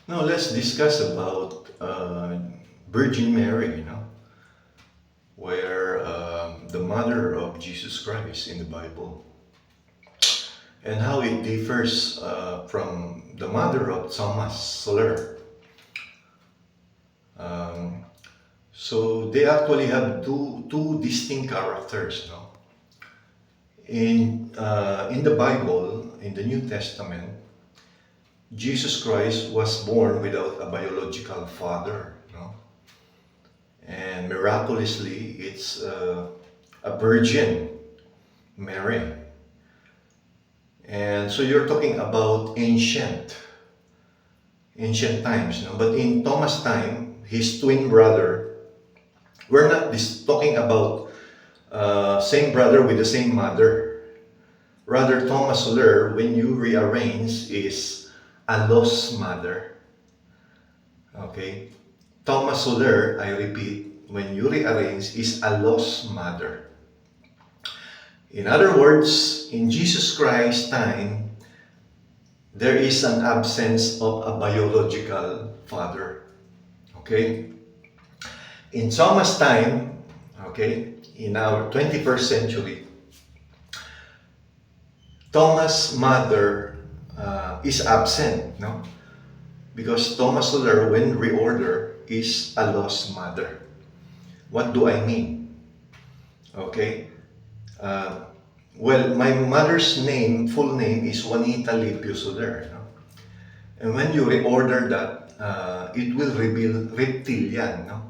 Now let's discuss about Virgin Mary, where the mother of Jesus Christ in the Bible, and how it differs from the mother of Thomas Soler. Um, so they actually have two distinct characters, no? In the Bible, in the New Testament, Jesus Christ was born without a biological father, no? And miraculously, it's a virgin, Mary. And so you're talking about ancient times, no? But in Thomas' time, his twin brother, we're not talking about same brother with the same mother. Rather, Thomas Soler, when you rearrange, is a lost mother. Okay? Thomas Soler, I repeat, when you rearrange, is a lost mother. In other words, in Jesus Christ's time, there is an absence of a biological father. Okay? In Thomas' time, okay, in our 21st century, Thomas' mother is absent, no? Because Thomas Soler, when reorder, is a lost mother. What do I mean? Okay? Uh, well, my mother's name, full name, is Juanita Lipio Soler. No? And when you reorder that, it will reveal reptilian. No?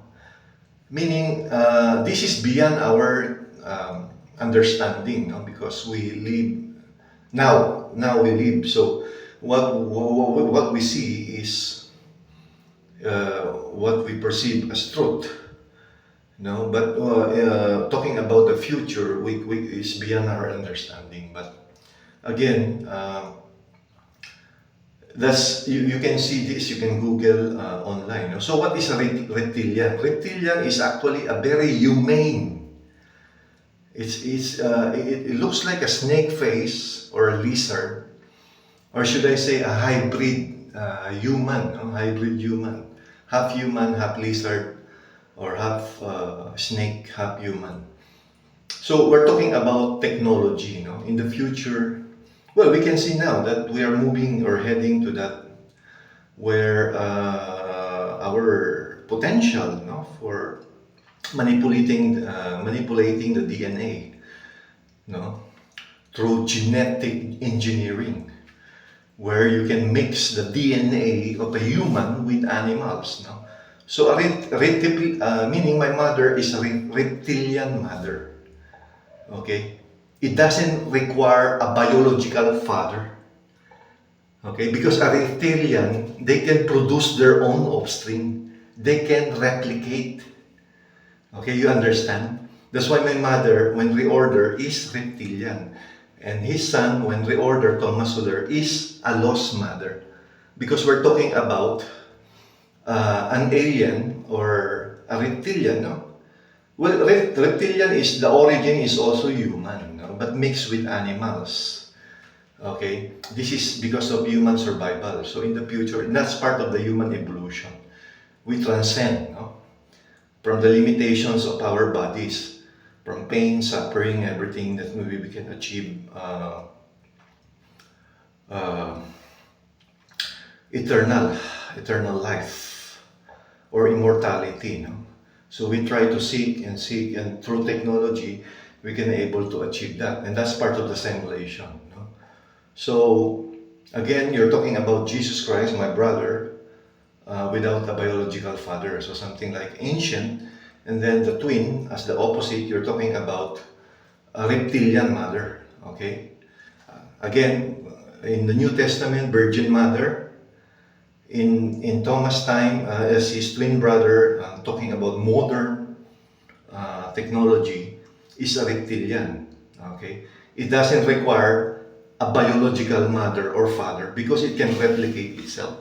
Meaning, this is beyond our understanding, no? Because we live now we live. So what we see is what we perceive as truth. No, but talking about the future, is beyond our understanding. But again, you can see this. You can Google online. No? So what is a reptilian? Reptilian is actually a very humane. It looks like a snake face or a lizard, or should I say a hybrid human, no? Hybrid human, half lizard, or half snake, half human. So we're talking about technology, in the future. Well, we can see now that we are moving or heading to that where our potential, for manipulating the DNA, through genetic engineering, where you can mix the DNA of a human with animals, So meaning my mother is a reptilian mother. Okay? It doesn't require a biological father. Okay? Because a reptilian, they can produce their own offspring. They can replicate. Okay, you understand? That's why my mother, when reorder, is reptilian. And his son, when reorder, Thomas Soler, is a lost mother. Because we're talking about an alien or a reptilian, no? Well, reptilian is, the origin is also human, but mixed with animals. Okay? This is because of human survival. So in the future, and that's part of the human evolution. We transcend, from the limitations of our bodies, from pain, suffering, everything that maybe we can achieve eternal life or immortality. So we try to seek, and through technology, we can able to achieve that. And that's part of the simulation. So again, you're talking about Jesus Christ, my brother, without a biological father. So something like ancient, and then the twin, as the opposite, you're talking about a reptilian mother. Okay? Again, in the New Testament, Virgin Mother. In Thomas' time, as his twin brother, talking about modern technology, is a reptilian. Okay? It doesn't require a biological mother or father because it can replicate itself.